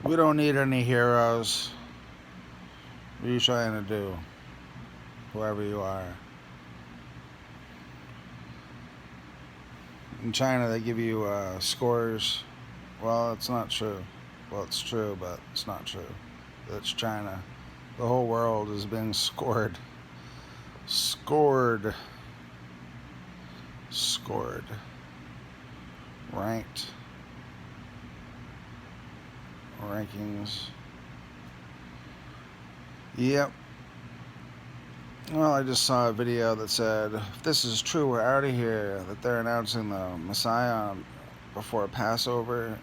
We don't need any heroes. What are you trying to do? Whoever you are. In China, they give you scores. Well, it's not true. Well, it's true, but it's not true. It's China. The whole world is being scored. Scored. Scored. Ranked. Rankings. Yep. Well, I just saw a video that said, if this is true, we're out of here. That they're announcing the Messiah before Passover,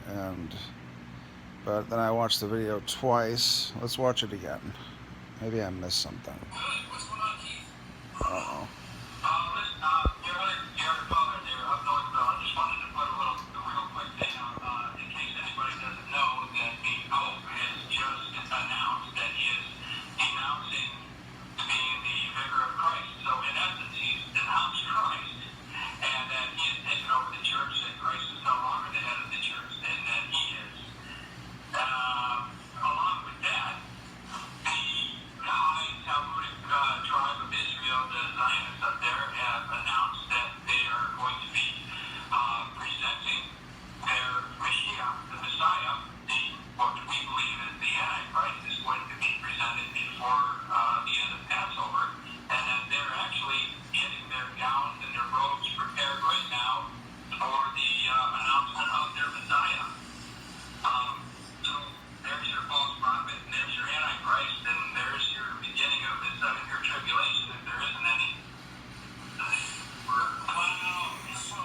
but then I watched the video twice. Let's watch it again. Maybe I missed something. What's going on, Keith? Uh-oh. Your other caller there up north, I just wanted to put a real quick thing out, in case anybody doesn't know that the Pope has just announced that he is denouncing being the vicar of Christ. So in essence, he's denounced Christ, and that he has taken over the church, that Christ is no longer the head of the church, and that he is. Along with that, the high Talmudic tribe of Israel, the Zionists up there, have announced that they are going to be presenting their Mashiach, the Messiah, what we believe is the Antichrist, is going to be presented before the end of Passover, and that they're actually getting their gowns and their robes prepared right now for the announcement of their Messiah. So there's your false prophet, and there's your Antichrist, and there's your beginning of the 7-year tribulation, if there isn't any. Wow. So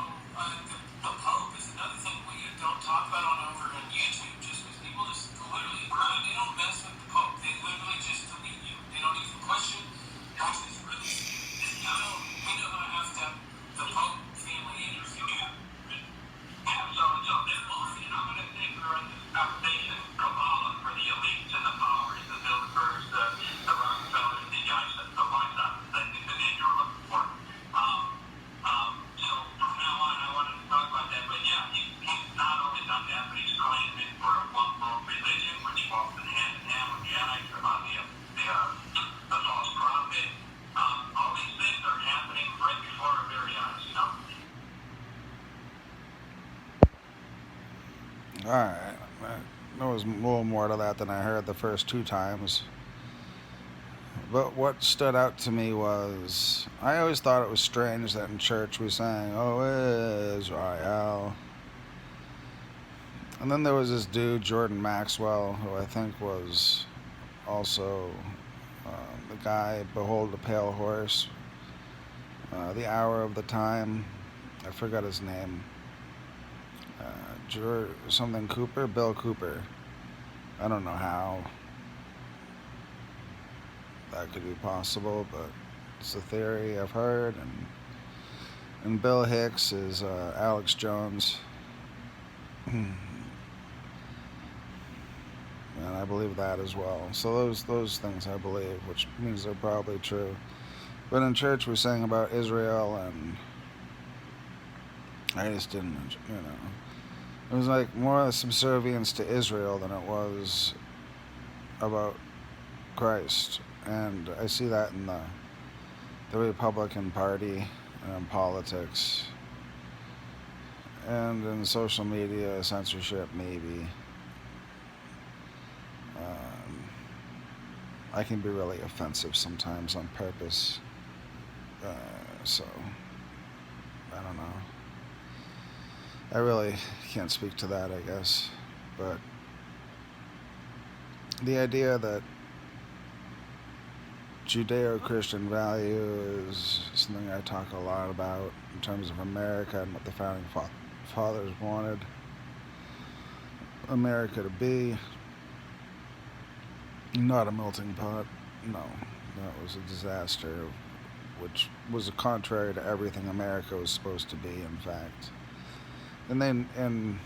the Pope is another thing we don't talk about over on YouTube, just because people just literally, they don't mess with the Pope. They literally just delete you. They don't even question, which is really, we know how to have the Pope family interview. Yeah, so they're mostly, I'm going to think they're in this conversation, Kabbalah for the elites and the powers, the Bilderbergs, the Rockefellers, the Weissaps, I think the name you're looking for. So from now on, I wanted to talk about that, but yeah, he's not only done that, but he's claiming for a one-world religion, which falls in hand with the the false prophet. All these things are happening right before our very eyes, you know? Alright, there was a little more to that than I heard the first 2 times. But what stood out to me was, I always thought it was strange that in church we sang, "Oh Israel." And then there was this dude, Jordan Maxwell, who I think was also the guy, Behold the Pale Horse, The Hour of the Time. I forgot his name. Something Cooper? Bill Cooper. I don't know how that could be possible, but it's a theory I've heard. And Bill Hicks is Alex Jones. And I believe that as well. So those things I believe, which means they're probably true. But in church we sang about Israel, and I just didn't, It was like more a subservience to Israel than it was about Christ. And I see that in the Republican Party and in politics and in social media censorship, maybe. I can be really offensive sometimes on purpose. So, I don't know. I really can't speak to that, I guess. But the idea that Judeo-Christian value is something I talk a lot about in terms of America and what the founding fathers wanted America to be. Not a melting pot. No, that was a disaster, which was contrary to everything America was supposed to be, in fact. And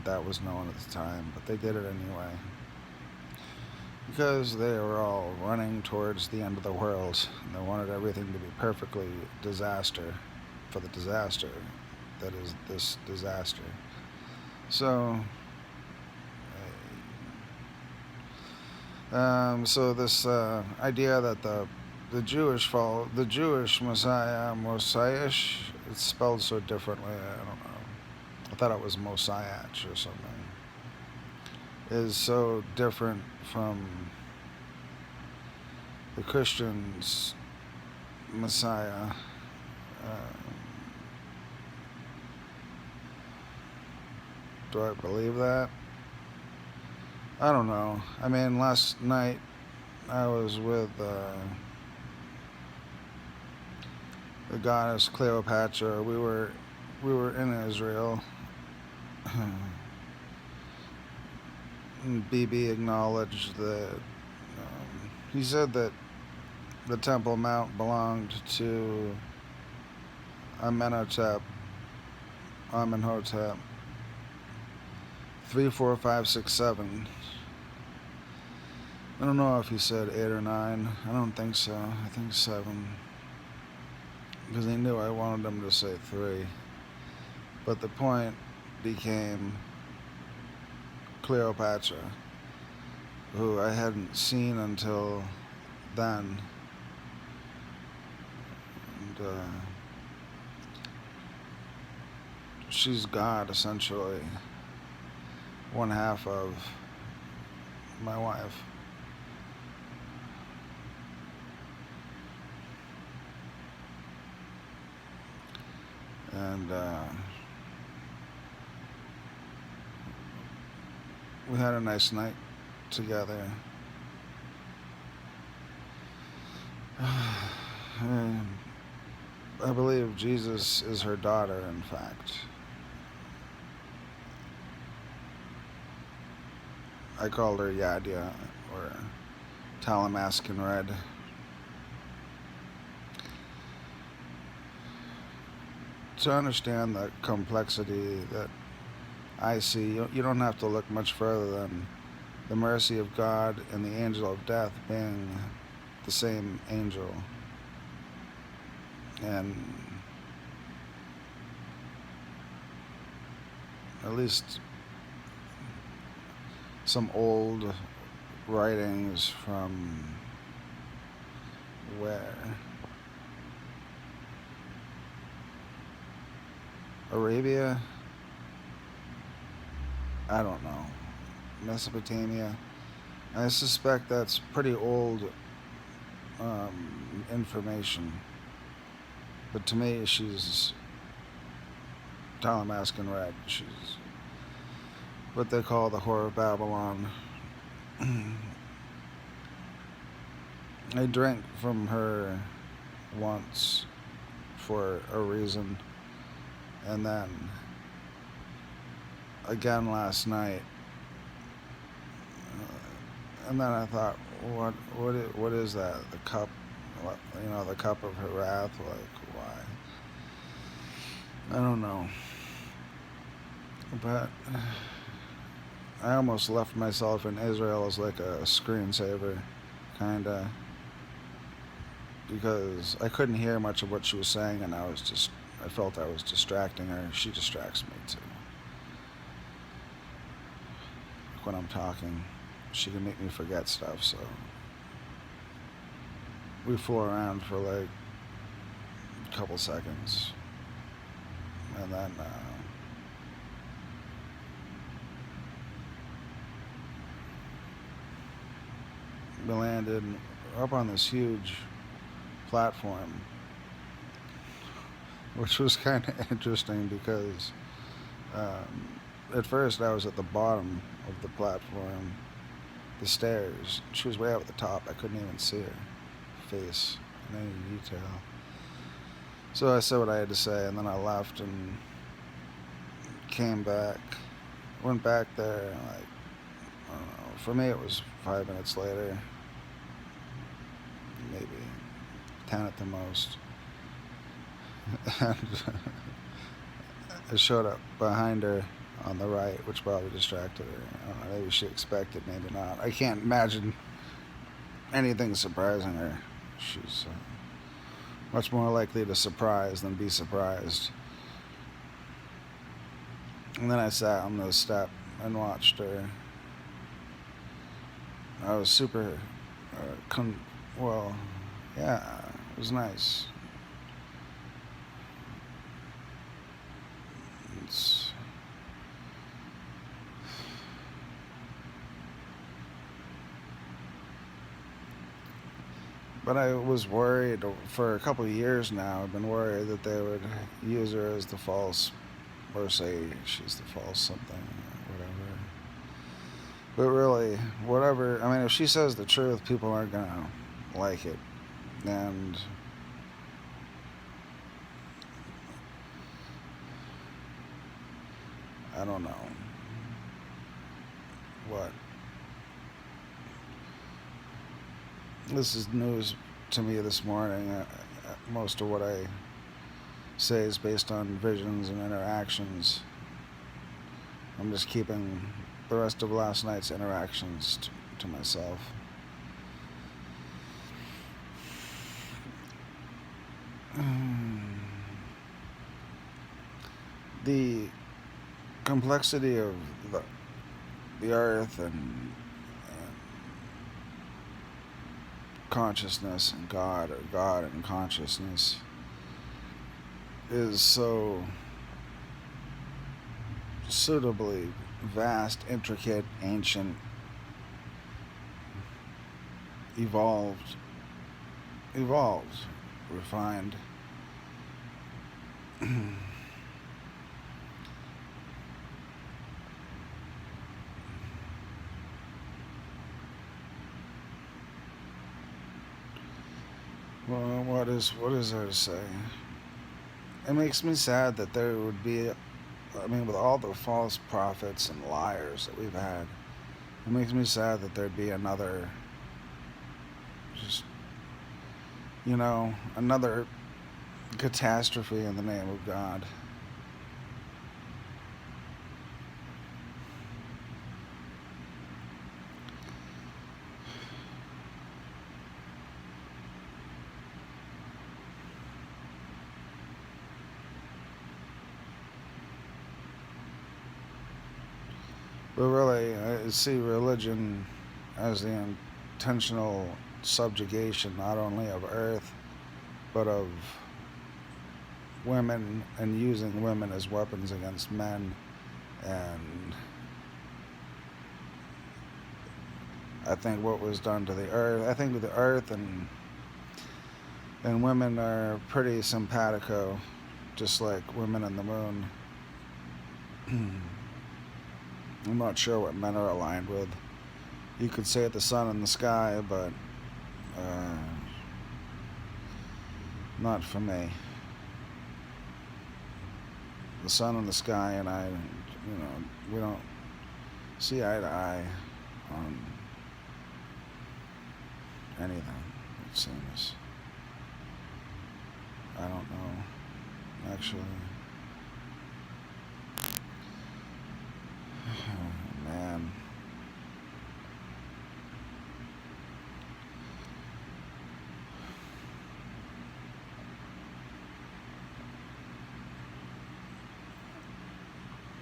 that was known at the time, but they did it anyway. Because they were all running towards the end of the world, and they wanted everything to be perfectly disaster for the disaster that is this disaster. So, So this idea that the the Jewish Messiah, Mosaish, it's spelled so differently. I don't know. I thought it was Mosiah or something. Is so different from the Christians' Messiah. Uh, do I believe that? I don't know. I mean, last night I was with the goddess Cleopatra. We were in Israel. BB acknowledged that he said that the Temple Mount belonged to Amenhotep, Amenhotep, 3, 4, 5, 6, 7. I don't know if he said 8 or 9. I don't think so. I think 7. Because he knew I wanted him to say 3. But the point became Cleopatra, who I hadn't seen until then. And she's God, essentially. One half of my wife. And we had a nice night together. And I believe Jesus is her daughter, in fact. I called her Yadia, or Talamask in red. To understand the complexity that I see, you don't have to look much further than the mercy of God and the angel of death being the same angel. And at least some old writings from where? Arabia? I don't know. Mesopotamia? I suspect that's pretty old information. But to me, she's Talamask in red. She's what they call the Whore of Babylon. I drank from her once for a reason, and then again last night. And then I thought, what is that? The cup, the cup of her wrath. Like, why? I don't know. But I almost left myself in Israel as like a screensaver, kinda, because I couldn't hear much of what she was saying, and I felt I was distracting her. She distracts me too. Like when I'm talking, she can make me forget stuff, so we fool around for like a couple seconds, and then we landed up on this huge platform, which was kind of interesting because at first I was at the bottom of the platform, the stairs. She was way up at the top. I couldn't even see her face in any detail. So I said what I had to say, and then I left and came back. Went back there, and like, I don't know. For me, it was 5 minutes later, maybe 10 at the most. And I showed up behind her on the right, which probably distracted her. I don't know, maybe she expected, maybe not. I can't imagine anything surprising her. She's much more likely to surprise than be surprised. And then I sat on the step and watched her I was super, well, yeah, it was nice. It's, but I was worried for a couple of years now. I've been worried that they would use her as the false, or say she's the false something, or whatever. But really, whatever. I mean, if she says the truth, people aren't gonna like it, and I don't know what. This is news to me this morning. Most of what I say is based on visions and interactions. I'm just keeping the rest of last night's interactions to myself. The complexity of the earth and consciousness and God, or God and consciousness, is so suitably vast, intricate, ancient, evolved, refined. Well, what is there to say? It makes me sad that there would be, I mean, with all the false prophets and liars that we've had, it makes me sad that there'd be another, just, another catastrophe in the name of God. But really, I see religion as the intentional subjugation not only of earth, but of women, and using women as weapons against men. And I think what was done to the earth, I think the earth and women are pretty simpatico, just like women and the moon. I'm not sure what men are aligned with. You could say the sun and the sky, but not for me. The sun and the sky and I, we don't see eye to eye on anything, it seems. I don't know, actually. Man.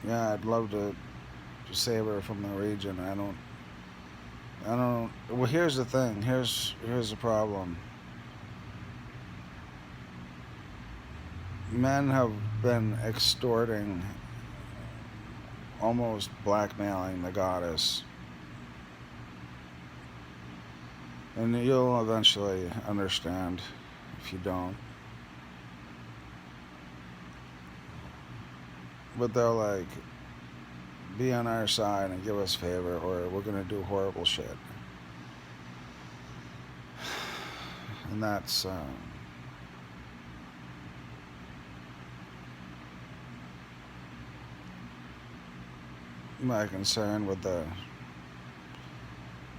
Yeah, I'd love to save her from the region. I don't. Well, here's the thing. Here's the problem. Men have been extorting, almost blackmailing the goddess. And you'll eventually understand if you don't. But they'll like be on our side and give us favor, or we're gonna do horrible shit. And that's my concern with the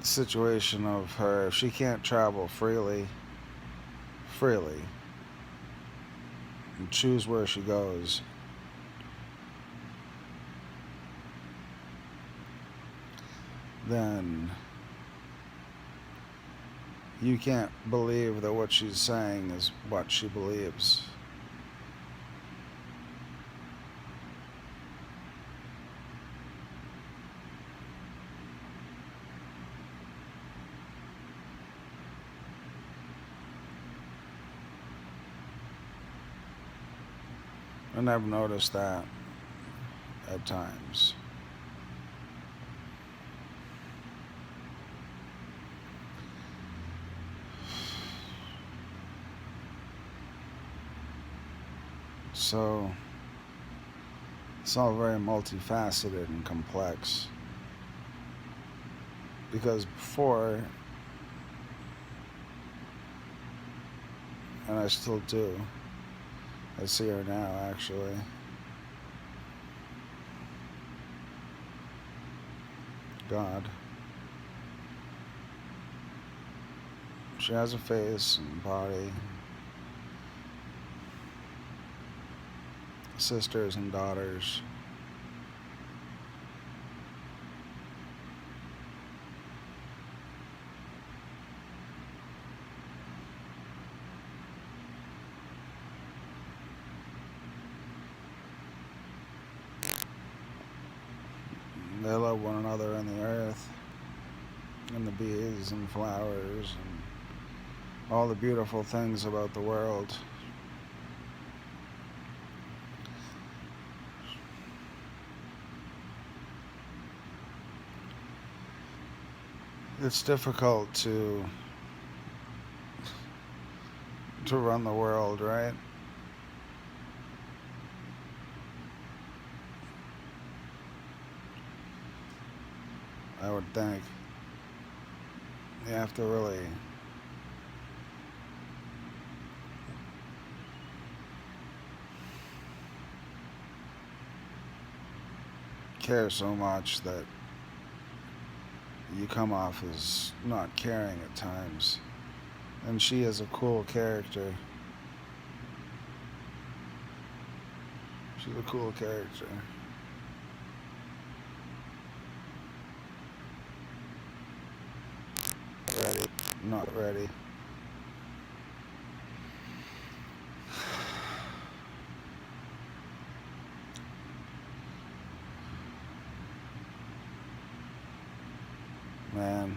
situation of her. If she can't travel freely, and choose where she goes, then you can't believe that what she's saying is what she believes. And I've noticed that at times. So it's all very multifaceted and complex. Because before, and I still do, I see her now actually. God. She has a face and body, sisters and daughters. They love one another and the earth, and the bees and flowers, and all the beautiful things about the world. It's difficult to run the world, right? I would think. You have to really care so much that you come off as not caring at times. And she is a cool character. She's a cool character. Ready, not ready. Man.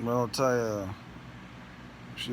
Well, I'll tell you, she